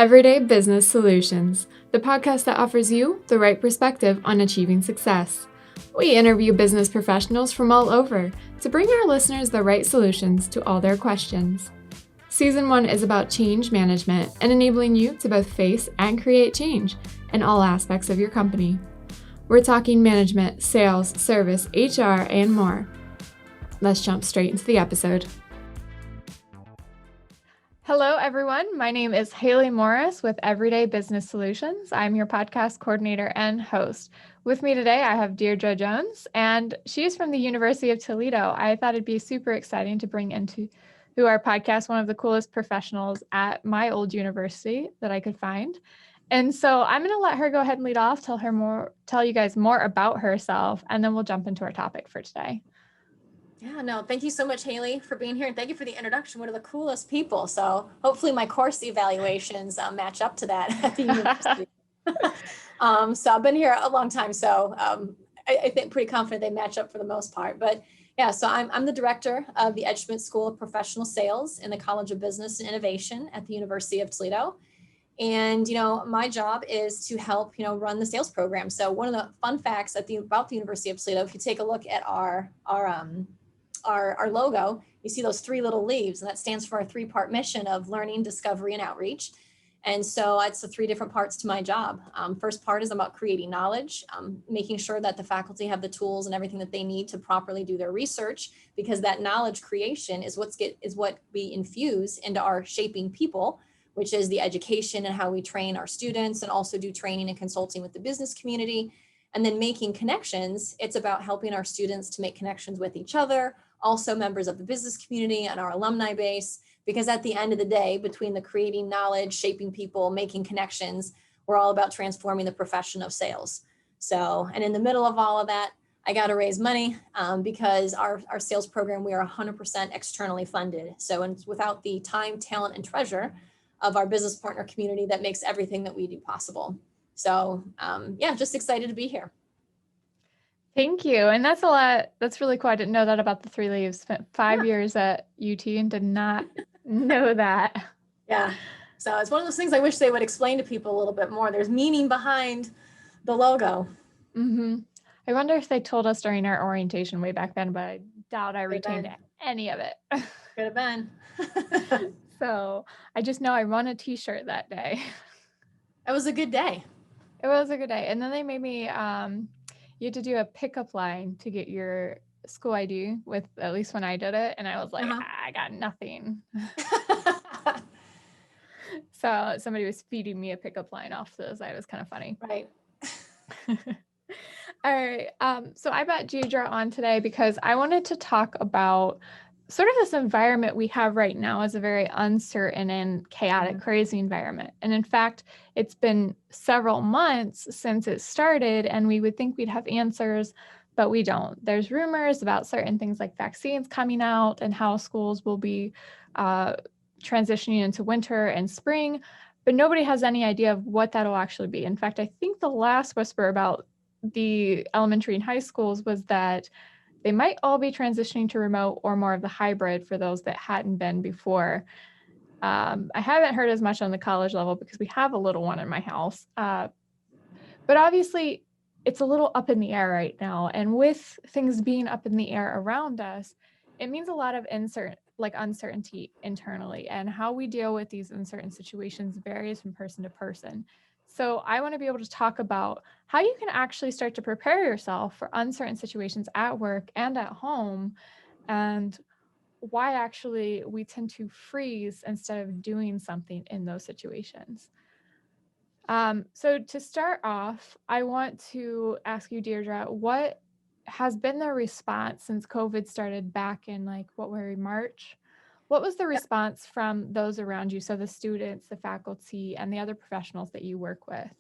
Everyday Business Solutions, the podcast that offers you the right perspective on achieving success. We interview business professionals from all over to bring our listeners the right solutions to all their questions. Season 1 is about change management and enabling you to both face and create change in all aspects of your company. We're talking management, sales, service, HR, and more. Let's jump straight into the episode. Hello, everyone. My name is Haley Morris with Everyday Business Solutions. I'm your podcast coordinator and host. With me today, I have Deirdre Jones, and she's from the University of Toledo. I thought it'd be super exciting to bring into our podcast one of the coolest professionals at my old university that I could find. And so I'm going to let her go ahead and lead off, tell you guys more about herself, and then we'll jump into our topic for today. Yeah, no, thank you so much, Haley, for being here. And thank you for the introduction. One of the coolest people. So hopefully my course evaluations match up to that at the university. So I've been here a long time. So I think pretty confident they match up for the most part. But yeah, so I'm the director of the Schmidt School of Professional Sales in the College of Business and Innovation at the University of Toledo. And, my job is to help, run the sales program. So one of the fun facts about the University of Toledo, if you take a look at our logo, you see those 3 little leaves, and that stands for our 3-part mission of learning, discovery, and outreach. And so it's the 3 different parts to my job. First part is about creating knowledge, making sure that the faculty have the tools and everything that they need to properly do their research, because that knowledge creation is what we infuse into our shaping people, which is the education and how we train our students and also do training and consulting with the business community. And then making connections, it's about helping our students to make connections with each other, also members of the business community and our alumni base, because at the end of the day, between the creating knowledge, shaping people, making connections, we're all about transforming the profession of sales. So, and in the middle of all of that, I got to raise money because our sales program, we are 100% externally funded. So, and without the time, talent, and treasure of our business partner community, that makes everything that we do possible. So just excited to be here. Thank you. And that's a lot. That's really cool. I didn't know that about the 3 leaves. Spent 5 years at UT and did not know that. Yeah. So it's one of those things I wish they would explain to people a little bit more. There's meaning behind the logo. Mm-hmm. I wonder if they told us during our orientation way back then, but I doubt I retained any of it. Could have been. So I just know I won a t-shirt that day. It was a good day. It was a good day. And then they made me, you had to do a pickup line to get your school ID with, at least when I did it. And I was like, I got nothing. So somebody was feeding me a pickup line off to the side. It was kind of funny. Right. All right. So I brought Deirdre on today because I wanted to talk about sort of this environment we have right now is a very uncertain and chaotic, crazy environment. And in fact, it's been several months since it started, and we would think we'd have answers, but we don't. There's rumors about certain things like vaccines coming out and how schools will be transitioning into winter and spring, but nobody has any idea of what that'll actually be. In fact, I think the last whisper about the elementary and high schools was that they might all be transitioning to remote or more of the hybrid for those that hadn't been before. I haven't heard as much on the college level because we have a little one in my house. But obviously, it's a little up in the air right now. And with things being up in the air around us, it means a lot of uncertainty internally. And how we deal with these uncertain situations varies from person to person. So I want to be able to talk about how you can actually start to prepare yourself for uncertain situations at work and at home, and why actually we tend to freeze instead of doing something in those situations. So to start off, I want to ask you, Deirdre, what has been the response since COVID started back in March? What was the response from those around you? So the students, the faculty, and the other professionals that you work with?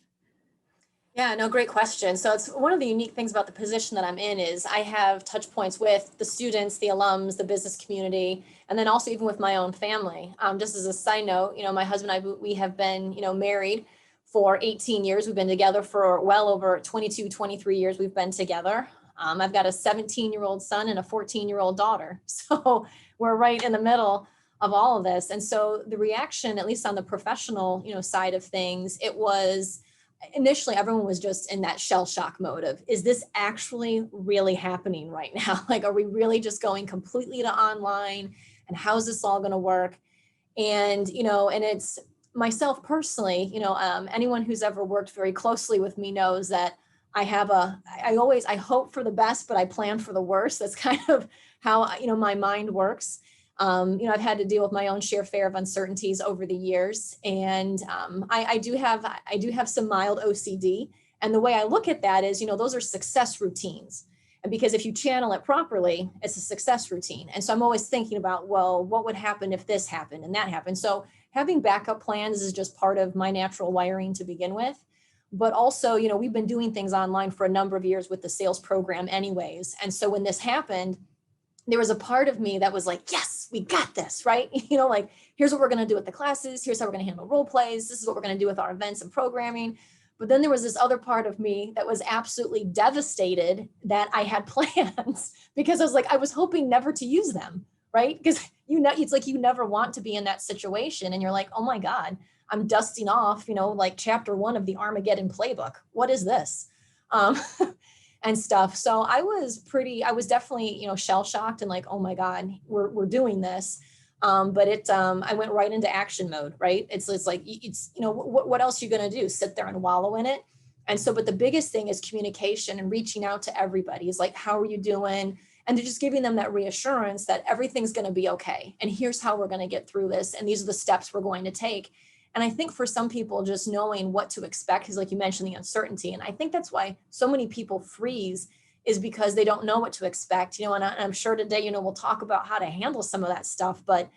Yeah, no, great question. So it's one of the unique things about the position that I'm in is I have touch points with the students, the alums, the business community, and then also even with my own family. Just as a side note, my husband and I, we have been, married for 18 years. We've been together for well over 22, 23 years we've been together. I've got a 17-year-old son and a 14-year-old daughter. So we're right in the middle of all of this. And so the reaction, at least on the professional, side of things, it was initially everyone was just in that shell shock mode of, is this actually really happening right now? Like, are we really just going completely to online? And how's this all going to work? And, and it's myself personally, anyone who's ever worked very closely with me knows that I hope for the best, but I plan for the worst. That's kind of how, my mind works. I've had to deal with my own share of uncertainties over the years. And I do have some mild OCD. And the way I look at that is, those are success routines. And because if you channel it properly, it's a success routine. And so I'm always thinking about, well, what would happen if this happened and that happened? So having backup plans is just part of my natural wiring to begin with. But also, we've been doing things online for a number of years with the sales program anyways. And so when this happened, there was a part of me that was like, yes, we got this, right? Like, here's what we're going to do with the classes. Here's how we're going to handle role plays. This is what we're going to do with our events and programming. But then there was this other part of me that was absolutely devastated that I had plans because I was hoping never to use them, right? Because, it's like you never want to be in that situation. And you're like, oh my God, I'm dusting off, like chapter 1 of the Armageddon playbook. What is this? And stuff. So I was definitely, shell shocked and like, oh my God, we're doing this. But I went right into action mode, right? It's like, what else are you going to do? Sit there and wallow in it. And so, but the biggest thing is communication and reaching out to everybody is like, how are you doing? And they're just giving them that reassurance that everything's going to be okay. And here's how we're going to get through this. And these are the steps we're going to take. And I think for some people, just knowing what to expect is, like you mentioned, the uncertainty. And I think that's why so many people freeze, is because they don't know what to expect, and I'm sure today, we'll talk about how to handle some of that stuff, but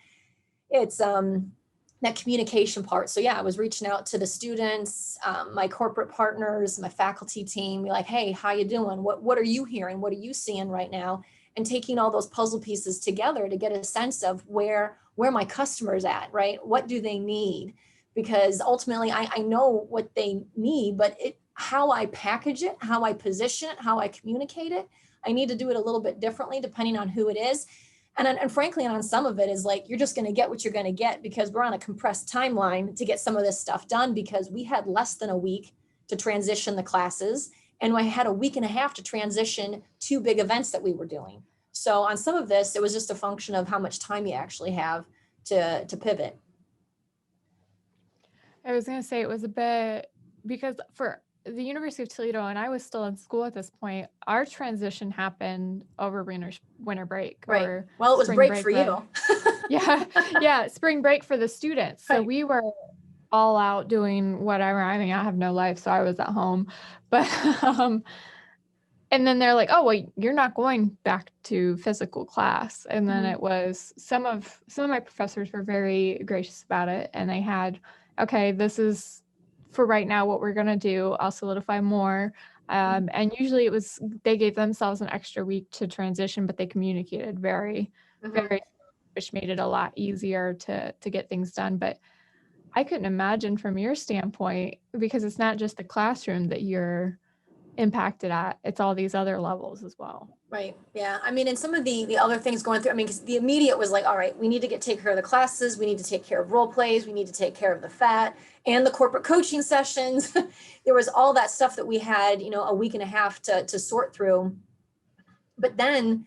it's that communication part. So yeah, I was reaching out to the students, my corporate partners, my faculty team, be like, hey, how you doing? What are you hearing? What are you seeing right now? And taking all those puzzle pieces together to get a sense of where my customer's at, right? What do they need? Because ultimately I know what they need, but how I package it, how I position it, how I communicate it, I need to do it a little bit differently depending on who it is. And frankly, on some of it is like, you're just going to get what you're going to get because we're on a compressed timeline to get some of this stuff done, because we had less than a week to transition the classes. And I had a week and a half to transition 2 big events that we were doing. So on some of this, it was just a function of how much time you actually have to pivot. I was going to say it was a bit, because for the University of Toledo, and I was still in school at this point, our transition happened over winter break. Right. Or well, it was break for you. Yeah. Spring break for the students. So Right. we were all out doing whatever. I mean, I have no life, so I was at home. But, and then they're like, oh, well, you're not going back to physical class. And then it was some of my professors were very gracious about it. And they had, okay, this is for right now what we're going to do. I'll solidify more. And usually they gave themselves an extra week to transition, but they communicated very, which made it a lot easier to get things done. But I couldn't imagine from your standpoint, because it's not just the classroom that you're impacted at, it's all these other levels as well. Right. Yeah. I mean, and some of the other things going through, because the immediate was like, all right, we need to take care of the classes. We need to take care of role plays. We need to take care of the FAT and the corporate coaching sessions. There was all that stuff that we had, a week and a half to sort through. But then,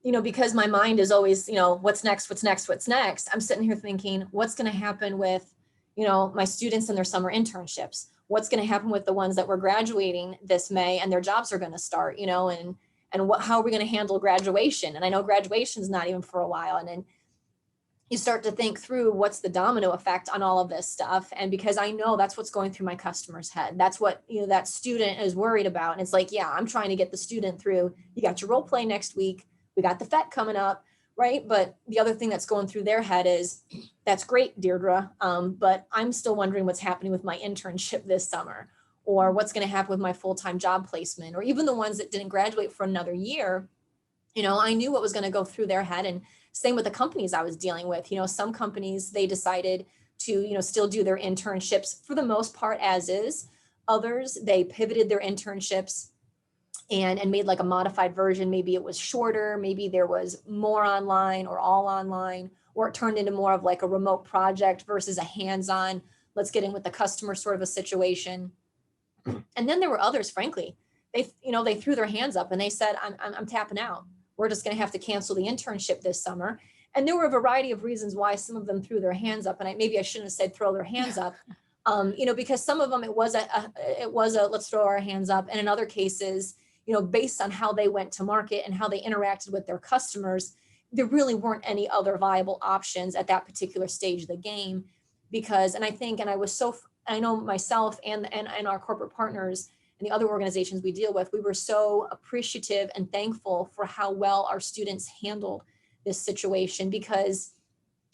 because my mind is always, what's next? I'm sitting here thinking, what's going to happen with, my students and their summer internships? What's going to happen with the ones that were graduating this May and their jobs are going to start, and how are we going to handle graduation? And I know graduation is not even for a while. And then you start to think through what's the domino effect on all of this stuff. And because I know that's what's going through my customer's head, that's what, that student is worried about. And it's like, yeah, I'm trying to get the student through. You got your role play next week. We got the FET coming up, right? But the other thing that's going through their head is, that's great, Deirdre, but I'm still wondering what's happening with my internship this summer, or what's going to happen with my full-time job placement, or even the ones that didn't graduate for another year. I knew what was going to go through their head. And same with the companies I was dealing with. Some companies, they decided to, still do their internships for the most part as is. Others, they pivoted their internships and made like a modified version. Maybe it was shorter, maybe there was more online or all online, or it turned into more of like a remote project versus a hands-on, let's get in with the customer sort of a situation. And then there were others, frankly, they threw their hands up and they said, I'm tapping out. We're just going to have to cancel the internship this summer. And there were a variety of reasons why some of them threw their hands up. And maybe I shouldn't have said throw their hands up, because some of them it was a let's throw our hands up. And in other cases, based on how they went to market and how they interacted with their customers, there really weren't any other viable options at that particular stage of the game. Because, I know myself and our corporate partners and the other organizations we deal with, we were so appreciative and thankful for how well our students handled this situation, because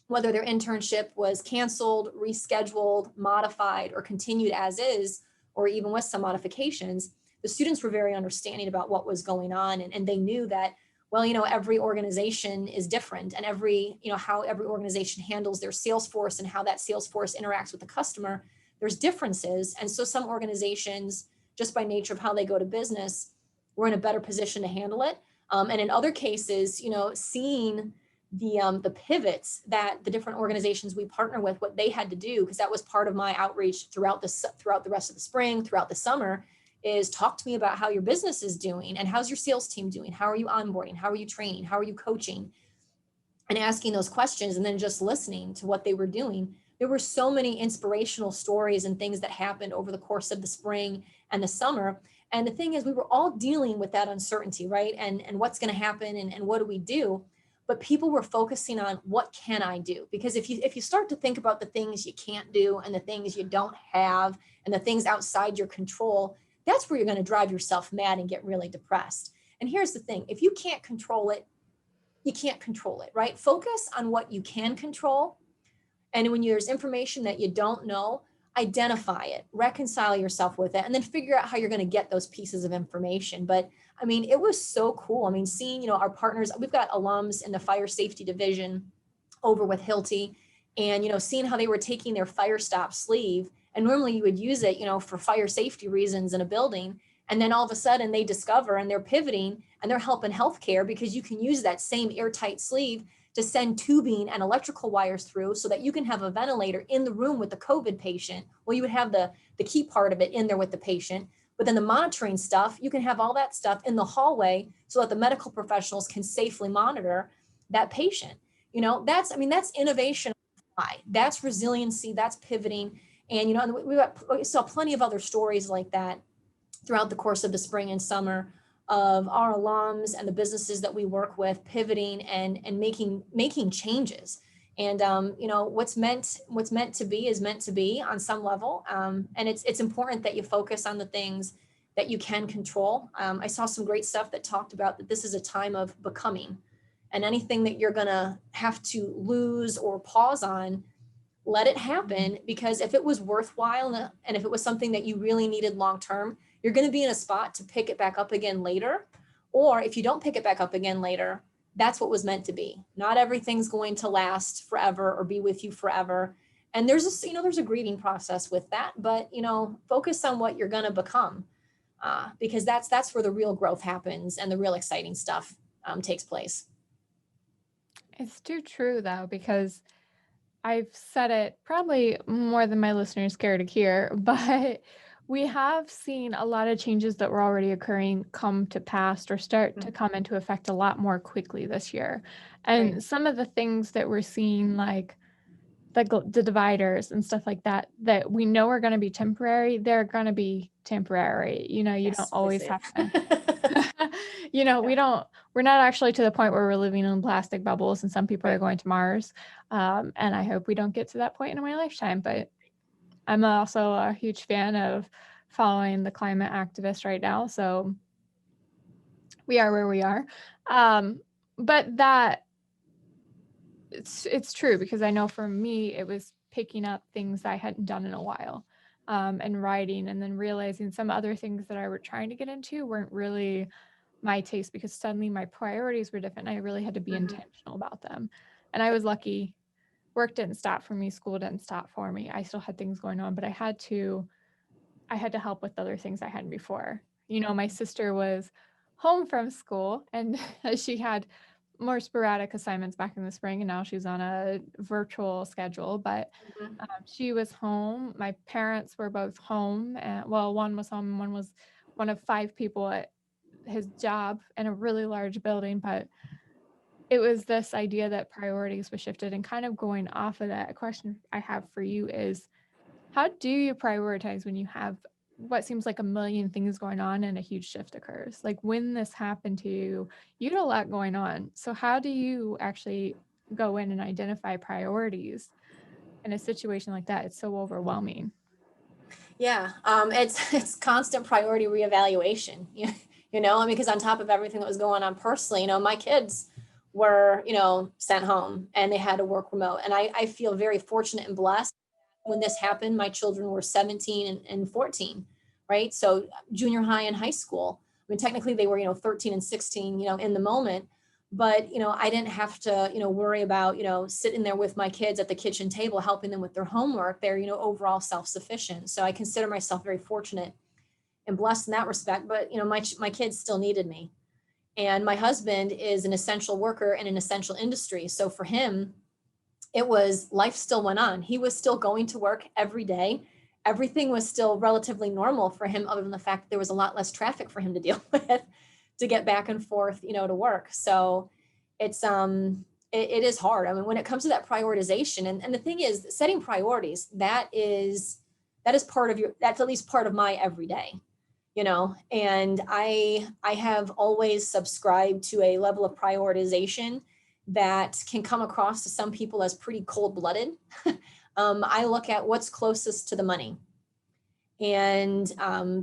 whether their internship was canceled, rescheduled, modified, or continued as is, or even with some modifications, the students were very understanding about what was going on. And they knew that, well, every organization is different, and how every organization handles their sales force and how that sales force interacts with the customer, there's differences. And so some organizations, just by nature of how they go to business, were in a better position to handle it. And in other cases, seeing the pivots that the different organizations we partner with, what they had to do, because that was part of my outreach throughout the rest of the spring, throughout the summer, is talk to me about how your business is doing and how's your sales team doing? How are you onboarding? How are you training? How are you coaching? And asking those questions, and then just listening to what they were doing. There were so many inspirational stories and things that happened over the course of the spring and the summer. And the thing is, we were all dealing with that uncertainty, right? And what's going to happen and what do we do? But people were focusing on, what can I do? Because if you start to think about the things you can't do and the things you don't have and the things outside your control, that's where you're going to drive yourself mad and get really depressed. And here's the thing, if you can't control it, you can't control it, right? Focus on what you can control. And when there's information that you don't know, identify it, reconcile yourself with it, and then figure out how you're going to get those pieces of information. But it was so cool. Seeing, our partners, we've got alums in the fire safety division over with Hilti, and, seeing how they were taking their fire stop sleeve. And normally you would use it, for fire safety reasons in a building. And then all of a sudden they discover, and they're pivoting, and they're helping healthcare, because you can use that same airtight sleeve to send tubing and electrical wires through, so that you can have a ventilator in the room with the COVID patient. Well, you would have the key part of it in there with the patient, but then the monitoring stuff, you can have all that stuff in the hallway so that the medical professionals can safely monitor that patient. That's innovation. That's resiliency, that's pivoting. And, we saw plenty of other stories like that throughout the course of the spring and summer, of our alums and the businesses that we work with pivoting and making changes. And what's meant to be is meant to be on some level. And it's important that you focus on the things that you can control. I saw some great stuff that talked about that this is a time of becoming, and anything that you're gonna have to lose or pause on, let it happen, because if it was worthwhile and if it was something that you really needed long term, you're going to be in a spot to pick it back up again later. Or if you don't pick it back up again later, that's what was meant to be. Not everything's going to last forever or be with you forever. And there's a grieving process with that, but focus on what you're going to become, because that's where the real growth happens and the real exciting stuff takes place. It's too true though, because I've said it probably more than my listeners care to hear, but we have seen a lot of changes that were already occurring come to pass or start to come into effect a lot more quickly this year. And Right. some of the things that we're seeing, like the dividers and stuff like that, that we know are going to be temporary, they're going to be temporary. You Yes, don't always have to. Yeah. We're not actually to the point where we're living in plastic bubbles and some people Right. are going to Mars. And I hope we don't get to that point in my lifetime, but I'm also a huge fan of following the climate activists right now. So we are where we are. But that it's true, because I know for me, it was picking up things I hadn't done in a while, and writing, and then realizing some other things that I were trying to get into weren't really my taste, because suddenly my priorities were different. And I really had to be intentional about them. And I was lucky. Work didn't stop for me. School didn't stop for me. I still had things going on, but I had to help with other things I hadn't before. My sister was home from school, and she had more sporadic assignments back in the spring, and now she's on a virtual schedule. But she was home. My parents were both home. And, well, one was home, and one was one of 5 people at his job in a really large building. But it was this idea that priorities were shifted, and kind of going off of that, a question I have for you is, how do you prioritize when you have what seems like a million things going on and a huge shift occurs? Like when this happened to you, you had a lot going on. So how do you actually go in and identify priorities in a situation like that? It's so overwhelming. Yeah, it's constant priority reevaluation. Because on top of everything that was going on personally, my kids were, sent home and they had to work remote. And I feel very fortunate and blessed. When this happened, my children were 17 and 14, right? So junior high and high school. I mean, technically they were, 13 and 16, in the moment. But, I didn't have to, worry about, sitting there with my kids at the kitchen table, helping them with their homework. They're, overall self-sufficient. So I consider myself very fortunate and blessed in that respect. But, my kids still needed me. And my husband is an essential worker in an essential industry. So for him, it was life still went on. He was still going to work every day. Everything was still relatively normal for him, other than the fact that there was a lot less traffic for him to deal with to get back and forth, to work. So it's it is hard. I mean, when it comes to that prioritization, and the thing is, setting priorities, that is part of that's at least part of my everyday, and I have always subscribed to a level of prioritization that can come across to some people as pretty cold-blooded. I look at what's closest to the money. And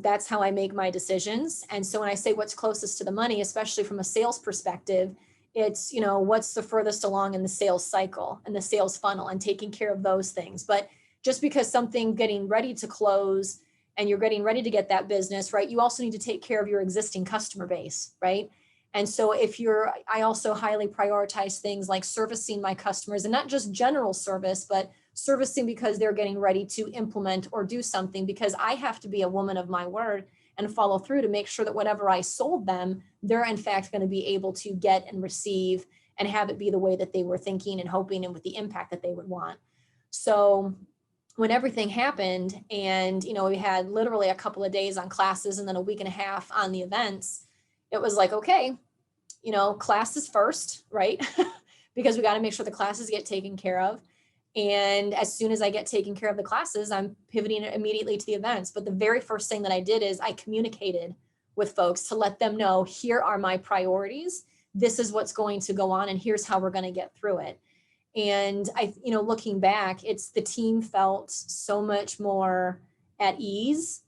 that's how I make my decisions. And so when I say what's closest to the money, especially from a sales perspective, it's, what's the furthest along in the sales cycle and the sales funnel, and taking care of those things. But just because something getting ready to close and you're getting ready to get that business, right, you also need to take care of your existing customer base, right? And so I also highly prioritize things like servicing my customers, and not just general service, but servicing because they're getting ready to implement or do something, because I have to be a woman of my word and follow through to make sure that whatever I sold them, they're in fact going to be able to get and receive and have it be the way that they were thinking and hoping, and with the impact that they would want. So when everything happened, and, we had literally a couple of days on classes and then a week and a half on the events, it was like, okay, classes first, right? Because we got to make sure the classes get taken care of. And as soon as I get taken care of the classes, I'm pivoting immediately to the events. But the very first thing that I did is I communicated with folks to let them know, here are my priorities. This is what's going to go on, and here's how we're going to get through it. And looking back, the team felt so much more at ease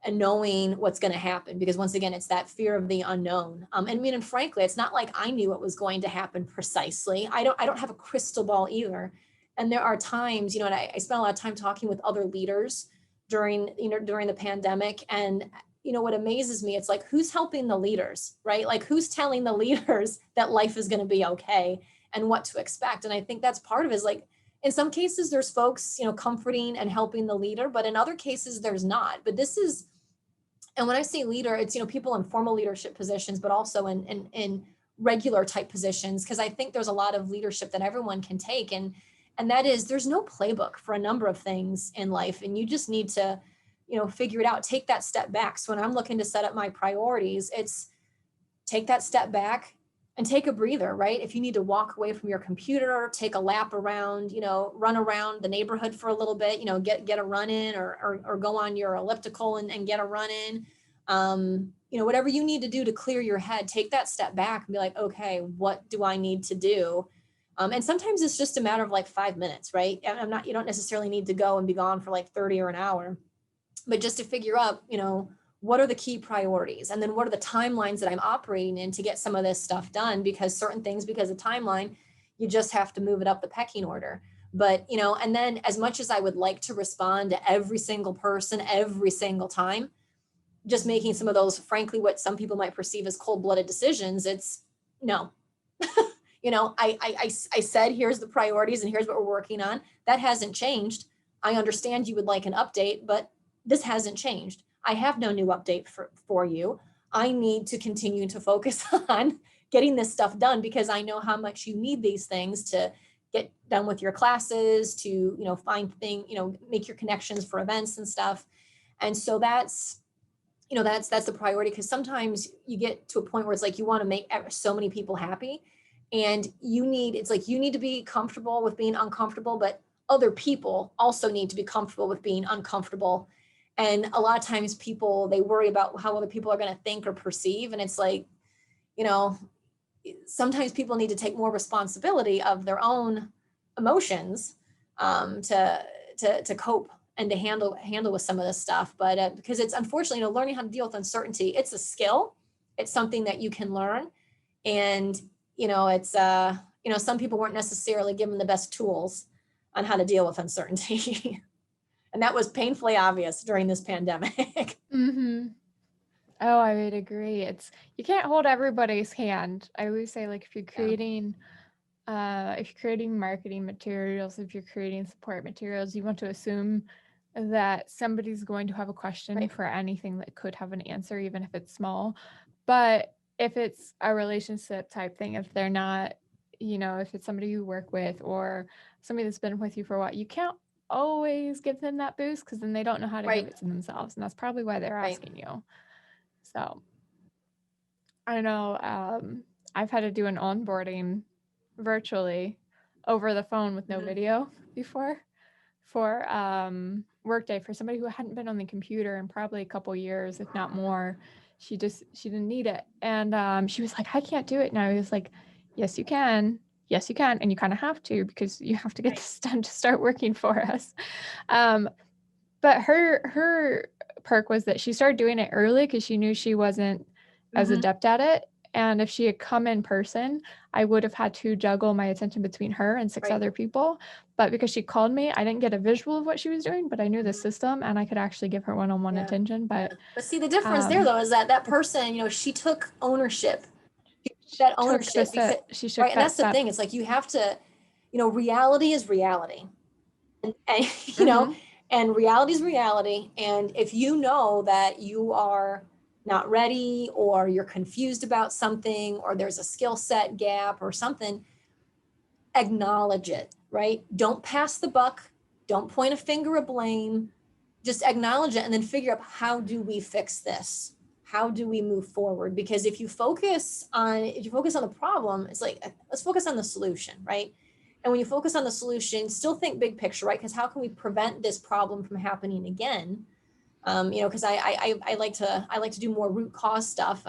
and knowing what's going to happen, because once again, it's that fear of the unknown. And frankly, it's not like I knew what was going to happen precisely. I don't have a crystal ball either. And there are times, and I spent a lot of time talking with other leaders during the pandemic. And, what amazes me, it's like, who's helping the leaders, right? Like, who's telling the leaders that life is going to be okay and what to expect? And I think that's part of it, is like, in some cases, there's folks, comforting and helping the leader, but in other cases, there's not. But and when I say leader, it's, people in formal leadership positions, but also in regular type positions, because I think there's a lot of leadership that everyone can take. And that is, there's no playbook for a number of things in life. And you just need to, figure it out, take that step back. So when I'm looking to set up my priorities, it's take that step back and take a breather, right? If you need to walk away from your computer, take a lap around, run around the neighborhood for a little bit, get a run in, or go on your elliptical and get a run in. Whatever you need to do to clear your head, take that step back and be like, okay, what do I need to do? And sometimes it's just a matter of like 5 minutes, right? You don't necessarily need to go and be gone for like 30 or an hour, but just to figure out, what are the key priorities? And then what are the timelines that I'm operating in to get some of this stuff done? Because certain things, because of timeline, you just have to move it up the pecking order. But, and then as much as I would like to respond to every single person, every single time, just making some of those, frankly, what some people might perceive as cold-blooded decisions, it's no. I said, here's the priorities and here's what we're working on. That hasn't changed. I understand you would like an update, but this hasn't changed. I have no new update for you. I need to continue to focus on getting this stuff done because I know how much you need these things to get done with your classes, to, you know, find things, you know, make your connections for events and stuff. And so that's, you know, that's the priority, because sometimes you get to a point where it's like you want to make so many people happy, and it's like you need to be comfortable with being uncomfortable, but other people also need to be comfortable with being uncomfortable. And a lot of times people, they worry about how other people are going to think or perceive. And it's like, you know, sometimes people need to take more responsibility of their own emotions to cope and to handle with some of this stuff. But because it's unfortunately, you know, learning how to deal with uncertainty, it's a skill. It's something that you can learn. And, you know, it's, you know, some people weren't necessarily given the best tools on how to deal with uncertainty. And that was painfully obvious during this pandemic. Mm-hmm. Oh, I would agree. You can't hold everybody's hand. I always say, like, if you're creating marketing materials, if you're creating support materials, you want to assume that somebody's going to have a question for anything that could have an answer, even if it's small. But if it's a relationship type thing, if they're not, you know, if it's somebody you work with or somebody that's been with you for a while, you can't always give them that boost, because then they don't know how to give it to themselves. And that's probably why they're asking you. So I know I've had to do an onboarding virtually over the phone with no video before for Workday, for somebody who hadn't been on the computer in probably a couple years, if not more. She didn't need it. And she was like, I can't do it now. I was like, yes, you can. Yes, you can. And you kind of have to, because you have to get this done to start working for us. But her perk was that she started doing it early because she knew she wasn't as adept at it. And if she had come in person, I would have had to juggle my attention between her and 6 other people. But because she called me, I didn't get a visual of what she was doing, but I knew the system and I could actually give her one-on-one attention. But see, the difference there, though, is that person, you know, she took ownership. That ownership. She took and that's the thing. It's like you have to, you know, reality is reality. And you know, and reality is reality. And if you know that you are not ready, or you're confused about something, or there's a skill set gap or something, acknowledge it, right? Don't pass the buck. Don't point a finger of blame. Just acknowledge it, and then figure out, how do we fix this? How do we move forward? Because if you focus on the problem, it's like, let's focus on the solution, right? And when you focus on the solution, still think big picture, right? Because how can we prevent this problem from happening again? You know, because I like to do more root cause stuff.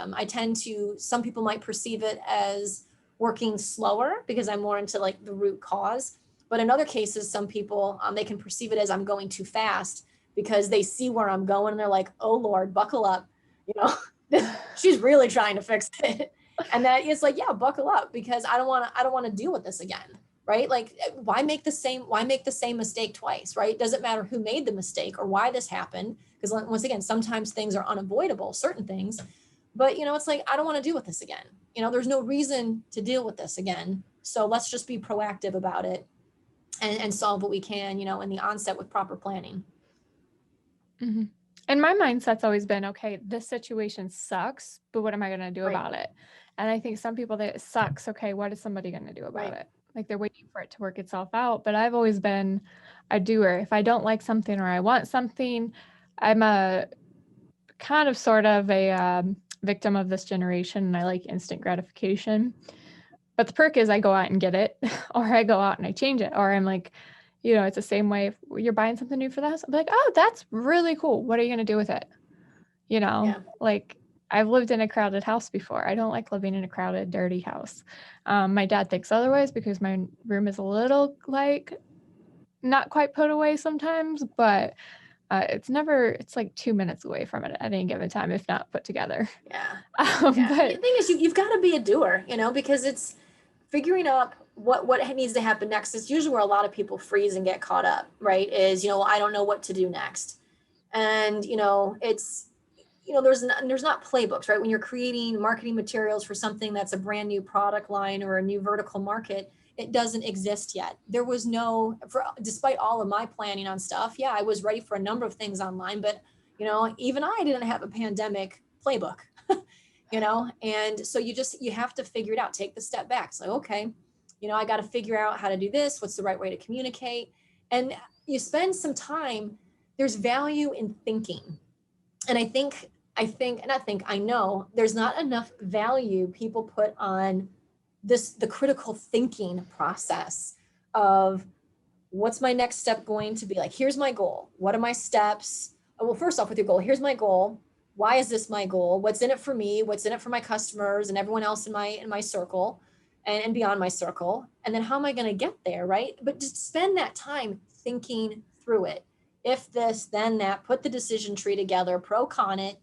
Some people might perceive it as working slower because I'm more into like the root cause. But in other cases, some people, they can perceive it as I'm going too fast because they see where I'm going and they're like, oh Lord, buckle up. You know, she's really trying to fix it. And that is like, yeah, buckle up, because I don't want to deal with this again. Right? Like, why make the same mistake twice, right? It doesn't matter who made the mistake or why this happened. Because once again, sometimes things are unavoidable, certain things, but you know, it's like, I don't want to deal with this again. You know, there's no reason to deal with this again. So let's just be proactive about it and solve what we can, you know, in the onset with proper planning. Mm-hmm. And my mindset's always been, okay, this situation sucks, but what am I going to do about it? And I think some people, it sucks. Okay, what is somebody going to do about it? Like, they're waiting for it to work itself out. But I've always been a doer. If I don't like something or I want something, I'm a kind of sort of a victim of this generation, and I like instant gratification. But the perk is I go out and get it, or I go out and I change it, or I'm like, you know, it's the same way if you're buying something new for the house. I'm like, oh, that's really cool. What are you going to do with it? You know, like, I've lived in a crowded house before. I don't like living in a crowded, dirty house. My dad thinks otherwise because my room is a little, like, not quite put away sometimes, but it's like 2 minutes away from it at any given time, if not put together. But the thing is, you've got to be a doer, you know, because it's figuring out what needs to happen next. Is usually where a lot of people freeze and get caught up, right? Is, you know, I don't know what to do next. And, you know, it's, you know, there's not playbooks, right? When you're creating marketing materials for something that's a brand new product line or a new vertical market, it doesn't exist yet. There was despite all of my planning on stuff. Yeah, I was ready for a number of things online, but, you know, even I didn't have a pandemic playbook. And so you have to figure it out, take the step back. It's like, okay, I got to figure out how to do this. What's the right way to communicate? And you spend some time, there's value in thinking. And I know there's not enough value people put on the critical thinking process of what's my next step going to be. Like, here's my goal. What are my steps? Well, first off, with your goal, here's my goal. Why is this my goal? What's in it for me? What's in it for my customers and everyone else in my circle and beyond my circle? And then how am I going to get there, right? But just spend that time thinking through it. If this, then that, put the decision tree together, pro, con it,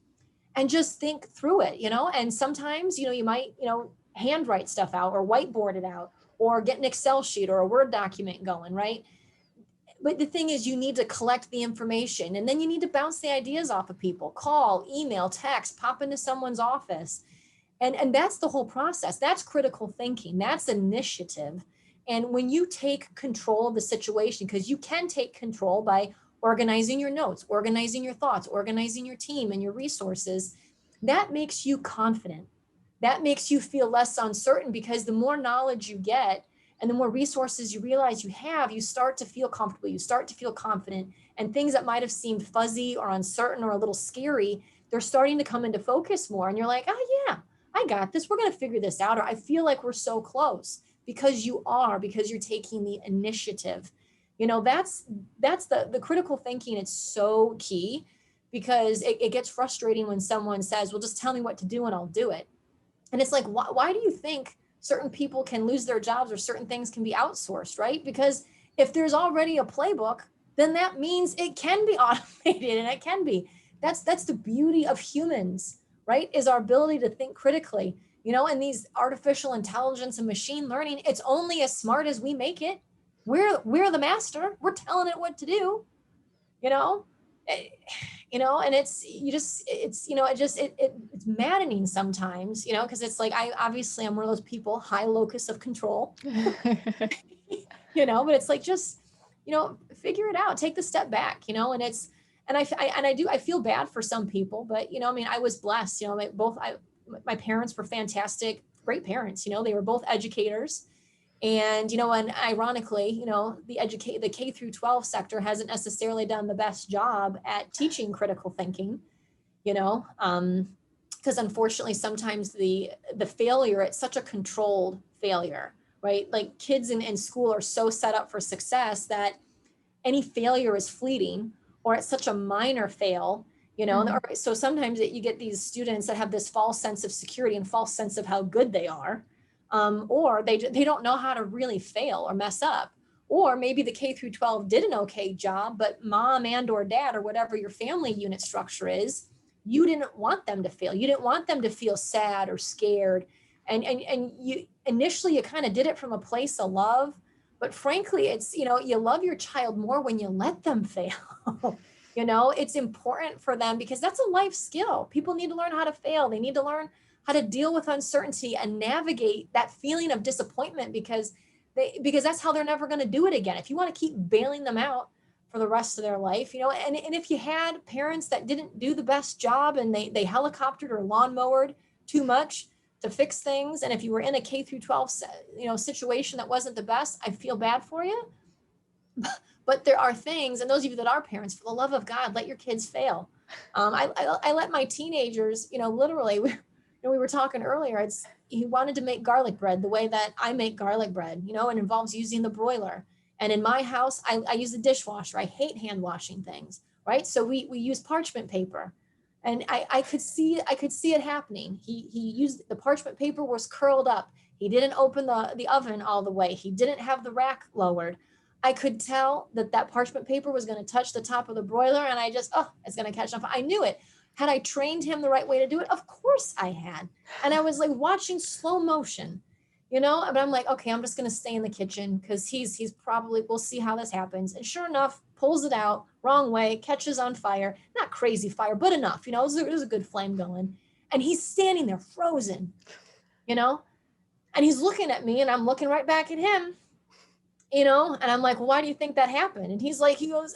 and just think through it, and sometimes, you might, handwrite stuff out or whiteboard it out or get an Excel sheet or a Word document going, right? But the thing is, you need to collect the information, and then you need to bounce the ideas off of people, call, email, text, pop into someone's office. And that's the whole process. That's critical thinking. That's initiative. And when you take control of the situation, because you can take control by organizing your notes, organizing your thoughts, organizing your team and your resources, that makes you confident. That makes you feel less uncertain, because the more knowledge you get and the more resources you realize you have, you start to feel comfortable, you start to feel confident, and things that might have seemed fuzzy or uncertain or a little scary, they're starting to come into focus more. And you're like, oh yeah, I got this. We're going to figure this out. Or I feel like we're so close, because you're taking the initiative. That's the critical thinking. It's so key, because it gets frustrating when someone says, well, just tell me what to do and I'll do it. And it's like, why do you think certain people can lose their jobs or certain things can be outsourced, right? Because if there's already a playbook, then that means it can be automated, and it can be. That's the beauty of humans, right? Is our ability to think critically, and these artificial intelligence and machine learning, it's only as smart as we make it. We're the master. We're telling it what to do, and it's maddening sometimes, because it's like, I'm one of those people, high locus of control, but it's like, just, figure it out, take the step back, and I feel bad for some people, but, I was blessed, my parents were fantastic, great parents, they were both educators. And, and ironically, the K through 12 sector hasn't necessarily done the best job at teaching critical thinking, because unfortunately, sometimes the failure, it's such a controlled failure, right? Like, kids in school are so set up for success that any failure is fleeting, or it's such a minor fail, Mm-hmm. So sometimes you get these students that have this false sense of security and false sense of how good they are. Or they don't know how to really fail or mess up. Or maybe the K through 12 did an okay job, but mom and or dad, or whatever your family unit structure is, you didn't want them to fail. You didn't want them to feel sad or scared. And you initially, you kind of did it from a place of love. But frankly, it's, you love your child more when you let them fail. It's important for them, because that's a life skill. People need to learn how to fail. They need to learn how to deal with uncertainty and navigate that feeling of disappointment, because that's how they're never going to do it again. If you want to keep bailing them out for the rest of their life, and if you had parents that didn't do the best job, and they helicoptered or lawnmowered too much to fix things, and if you were in a K through 12, situation that wasn't the best, I feel bad for you. But there are things, and those of you that are parents, for the love of God, let your kids fail. I let my teenagers, literally, we were talking earlier, he wanted to make garlic bread the way that I make garlic bread, and involves using the broiler. And in my house, I use the dishwasher. I hate hand washing things, right? So we use parchment paper. And I could see it happening. He used, the parchment paper was curled up. He didn't open the oven all the way. He didn't have the rack lowered. I could tell that parchment paper was going to touch the top of the broiler, and it's going to catch on fire. I knew it. Had I trained him the right way to do it? Of course I had. And I was like watching slow motion, but I'm like, okay, I'm just going to stay in the kitchen, because he's probably, we'll see how this happens. And sure enough, pulls it out wrong way, catches on fire, not crazy fire, but enough, there's a good flame going. And he's standing there frozen, and he's looking at me, and I'm looking right back at him. And I'm like, well, why do you think that happened? And he goes, because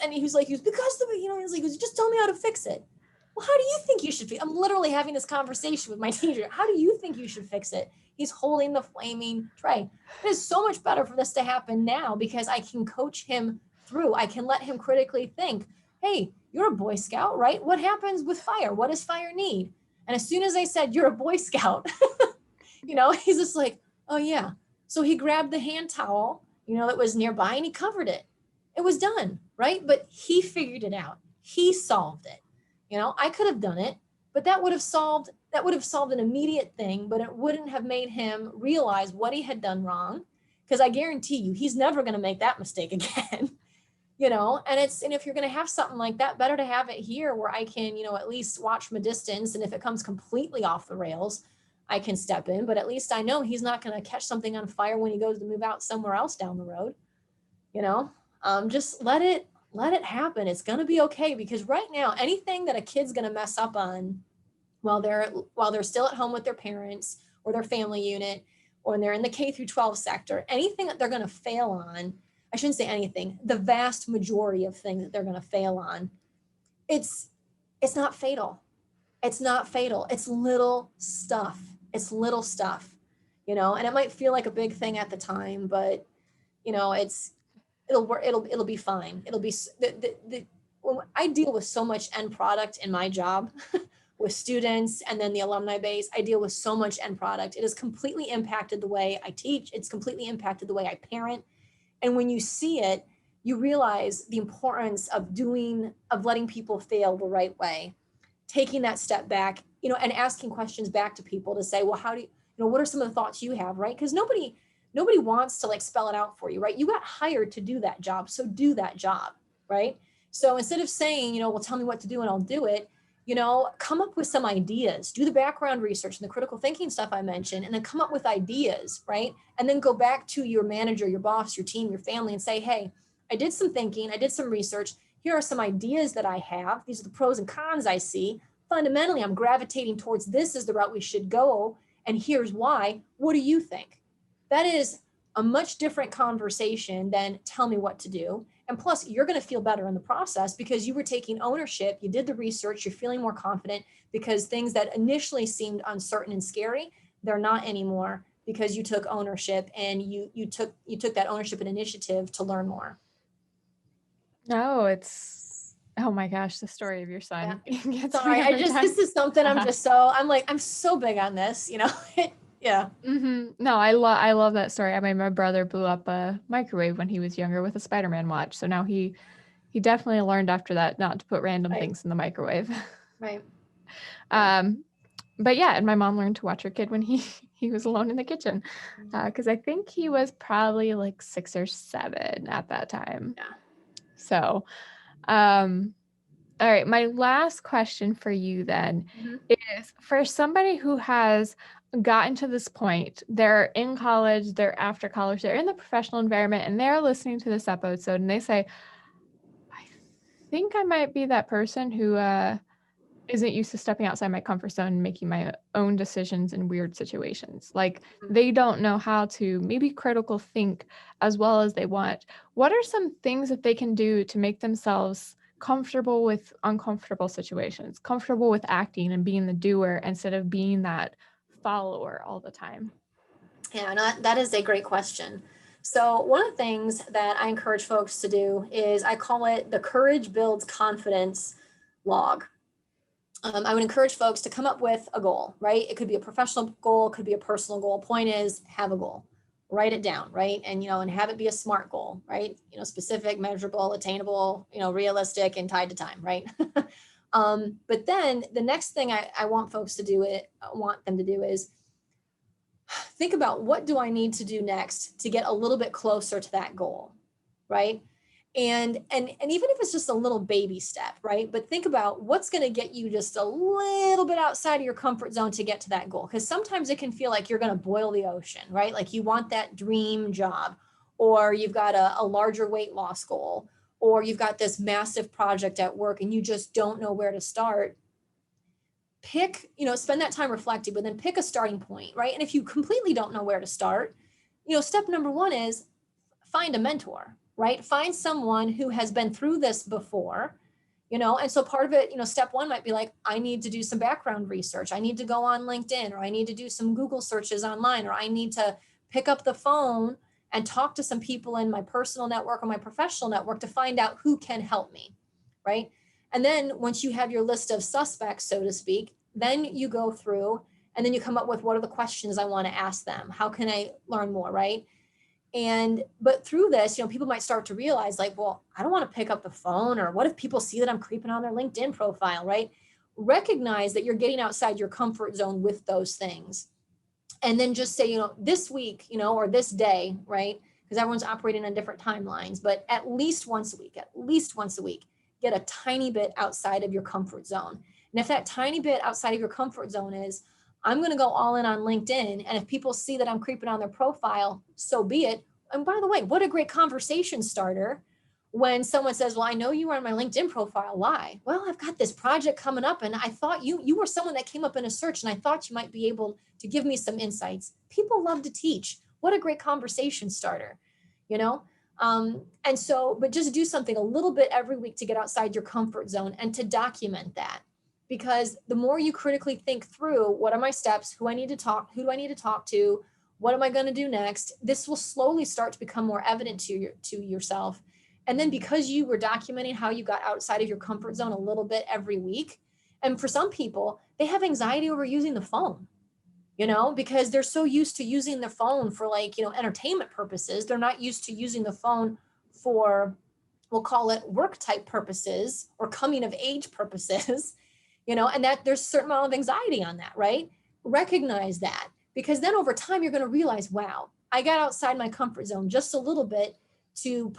the way, he's like, just tell me how to fix it. well, how do you think you should fix it? I'm literally having this conversation with my teacher. How do you think you should fix it? He's holding the flaming tray. It is so much better for this to happen now because I can coach him through. I can let him critically think, hey, you're a Boy Scout, right? What happens with fire? What does fire need? And as soon as I said, you're a Boy Scout, he's just like, oh yeah. So he grabbed the hand towel, that was nearby and he covered it. It was done, right? But he figured it out. He solved it. I could have done it, but that would have solved an immediate thing, but it wouldn't have made him realize what he had done wrong. Because I guarantee you, he's never going to make that mistake again. And if you're going to have something like that, better to have it here where I can, at least watch from a distance. And if it comes completely off the rails, I can step in, but at least I know he's not going to catch something on fire when he goes to move out somewhere else down the road. Just let it happen. It's going to be okay, because right now, anything that a kid's going to mess up on while they're still at home with their parents or their family unit, or when they're in the K through 12 sector, anything that they're going to fail on, I shouldn't say anything, the vast majority of things that they're going to fail on, it's not fatal. It's not fatal. It's little stuff. And it might feel like a big thing at the time, but it'll work. It'll be fine. It'll be when I deal with so much end product in my job with students and then the alumni base, I deal with so much end product. It has completely impacted the way I teach. It's completely impacted the way I parent. And when you see it, you realize the importance of letting people fail the right way, taking that step back, and asking questions back to people to say, well, how do you, what are some of the thoughts you have, right? Because nobody wants to spell it out for you, right? You got hired to do that job, so do that job, right? So instead of saying, well, tell me what to do and I'll do it, come up with some ideas, do the background research and the critical thinking stuff I mentioned, and then come up with ideas, right? And then go back to your manager, your boss, your team, your family, and say, hey, I did some thinking, I did some research. Here are some ideas that I have. These are the pros and cons I see. Fundamentally, I'm gravitating towards this as the route we should go. And here's why. What do you think? That is a much different conversation than tell me what to do. And plus, you're going to feel better in the process because you were taking ownership. You did the research. You're feeling more confident because things that initially seemed uncertain and scary, they're not anymore because you took ownership and you took that ownership and initiative to learn more. No, oh my gosh, the story of your son. Yeah. Sorry, this is something I'm so big on this, Yeah. Mm-hmm. No, I love that story. I mean, my brother blew up a microwave when he was younger with a Spider-Man watch. So now he definitely learned after that not to put random things in the microwave. Right. But yeah, and my mom learned to watch her kid when he was alone in the kitchen, because I think he was probably 6 or 7 at that time. Yeah. So, all right, my last question for you then is, for somebody who has gotten to this point, they're in college, they're after college, they're in the professional environment, and they're listening to this episode and they say, I think I might be that person who isn't used to stepping outside my comfort zone and making my own decisions in weird situations. They don't know how to maybe critical think as well as they want. What are some things that they can do to make themselves comfortable with uncomfortable situations, comfortable with acting and being the doer instead of being that follower all the time? Yeah, no, that is a great question. So one of the things that I encourage folks to do is, I call it the Courage Builds Confidence log. I would encourage folks to come up with a goal, right? It could be a professional goal, it could be a personal goal. Point is, have a goal, write it down, right? And, and have it be a SMART goal, right? Specific, measurable, attainable, realistic, and tied to time, right? But then the next thing I want folks to do, is think about, what do I need to do next to get a little bit closer to that goal, right? And even if it's just a little baby step, right? But think about what's going to get you just a little bit outside of your comfort zone to get to that goal. Because sometimes it can feel like you're going to boil the ocean, right? You want that dream job, or you've got a larger weight loss goal, or you've got this massive project at work and you just don't know where to start. Spend that time reflecting, but then pick a starting point, right? And if you completely don't know where to start, step number 1 is find a mentor, right? Find someone who has been through this before, And so part of it, step one might be like, I need to do some background research. I need to go on LinkedIn, or I need to do some Google searches online, or I need to pick up the phone and talk to some people in my personal network or my professional network to find out who can help me, right? And then once you have your list of suspects, so to speak, then you go through and then you come up with, what are the questions I want to ask them? How can I learn more, right? But through this, people might start to realize like, well, I don't want to pick up the phone, or what if people see that I'm creeping on their LinkedIn profile, right? Recognize that you're getting outside your comfort zone with those things. And then just say, this week, or this day, right? Because everyone's operating on different timelines, but at least once a week, get a tiny bit outside of your comfort zone. And if that tiny bit outside of your comfort zone is, I'm going to go all in on LinkedIn, and if people see that I'm creeping on their profile, so be it. And by the way, what a great conversation starter when someone says, well, I know you were on my LinkedIn profile. Why? Well, I've got this project coming up, and I thought you were someone that came up in a search, and I thought you might be able to give me some insights. People love to teach. What a great conversation starter, but just do something a little bit every week to get outside your comfort zone and to document that. Because the more you critically think through, what are my steps, who do I need to talk to, what am I going to do next, this will slowly start to become more evident to yourself. And then because you were documenting how you got outside of your comfort zone a little bit every week, and for some people, they have anxiety over using the phone, because they're so used to using the phone for entertainment purposes. They're not used to using the phone for, we'll call it work type purposes or coming of age purposes. And that there's a certain amount of anxiety on that, right? Recognize that, because then over time, you're going to realize, wow, I got outside my comfort zone just a little bit to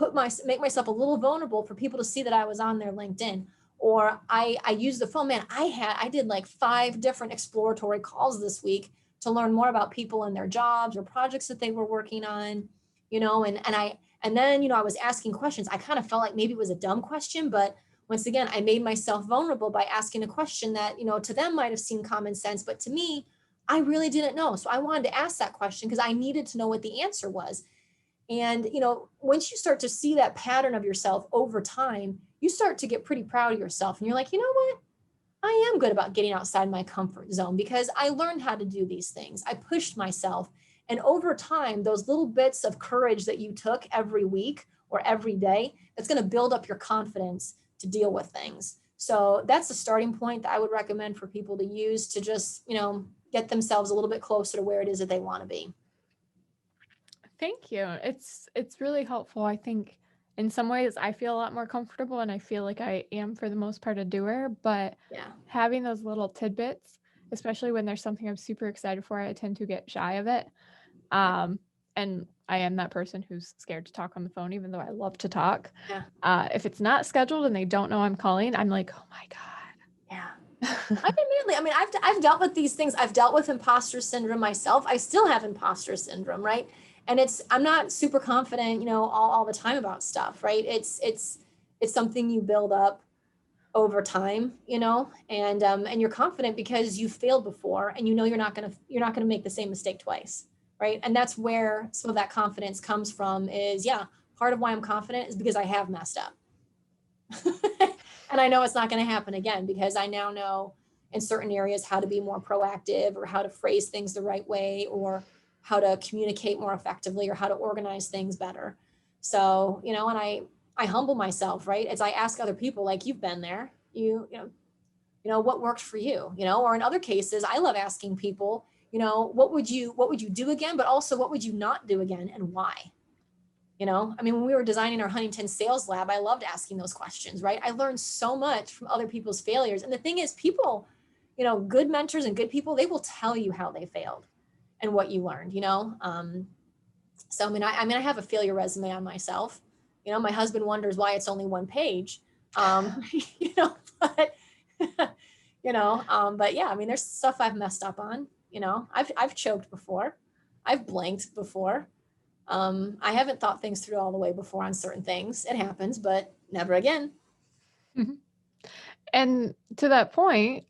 make myself a little vulnerable for people to see that I was on their LinkedIn, or I used the phone. Man, I did like 5 different exploratory calls this week to learn more about people and their jobs or projects that they were working on, and then, I was asking questions. I kind of felt like maybe it was a dumb question, but once again, I made myself vulnerable by asking a question that, to them might have seemed common sense, but to me, I really didn't know. So I wanted to ask that question because I needed to know what the answer was. And, once you start to see that pattern of yourself over time, you start to get pretty proud of yourself. And you're like, you know what? I am good about getting outside my comfort zone because I learned how to do these things. I pushed myself. And over time, those little bits of courage that you took every week or every day, that's going to build up your confidence to deal with things. So that's the starting point that I would recommend for people to use to just, get themselves a little bit closer to where it is that they want to be. Thank you. It's really helpful. I think in some ways I feel a lot more comfortable, and I feel like I am for the most part a doer, but having those little tidbits, especially when there's something I'm super excited for, I tend to get shy of it. And I am that person who's scared to talk on the phone, even though I love to talk. If it's not scheduled and they don't know I'm calling, I'm like, oh my God. I mean, I've dealt with these things. I've dealt with imposter syndrome myself. I still have imposter syndrome, right? And I'm not super confident, all the time about stuff, right? It's something you build up over time, and you're confident because you failed before, and you're not gonna make the same mistake twice, right? And that's where some of that confidence comes from. Is part of why I'm confident is because I have messed up. And I know it's not going to happen again because I now know in certain areas how to be more proactive, or how to phrase things the right way, or how to communicate more effectively, or how to organize things better. So, and I humble myself, right? As I ask other people, like, you've been there, what worked for you, or in other cases, I love asking people, what would you do again? But also, what would you not do again, and why? When we were designing our Huntington sales lab, I loved asking those questions, right? I learned so much from other people's failures. And the thing is, people, good mentors and good people, they will tell you how they failed and what you learned, So, I have a failure resume on myself. My husband wonders why it's only 1 page, but, but yeah, there's stuff I've messed up on, I've choked before. I've blanked before. I haven't thought things through all the way before on certain things. It happens, but never again. Mm-hmm. And to that point,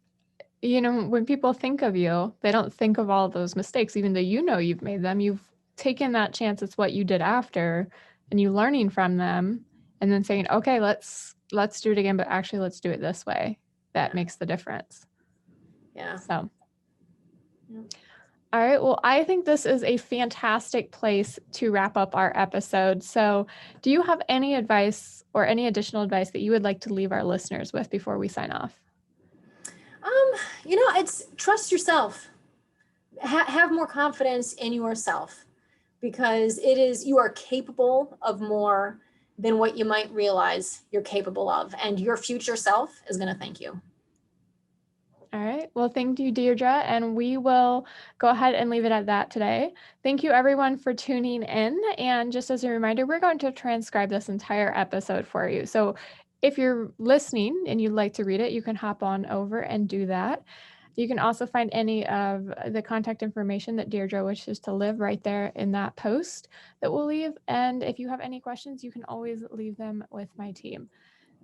when people think of you, they don't think of all those mistakes, even though you've made them. You've taken that chance. It's what you did after, and you learning from them, and then saying, okay, let's let's do it again, but actually let's do it this way. That makes the difference. Yeah. So. Yeah. All right. Well, I think this is a fantastic place to wrap up our episode. So do you have any advice or any additional advice that you would like to leave our listeners with before we sign off? It's trust yourself. Have more confidence in yourself, because you are capable of more than what you might realize you're capable of, and your future self is going to thank you. All right. Well, thank you, Deirdre, and we will go ahead and leave it at that today. Thank you, everyone, for tuning in. And just as a reminder, we're going to transcribe this entire episode for you. So if you're listening and you'd like to read it, you can hop on over and do that. You can also find any of the contact information that Deirdre wishes to leave right there in that post that we'll leave. And if you have any questions, you can always leave them with my team.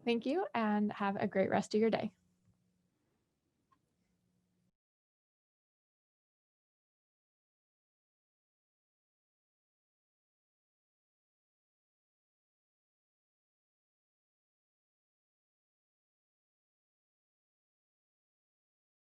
Thank you, and have a great rest of your day.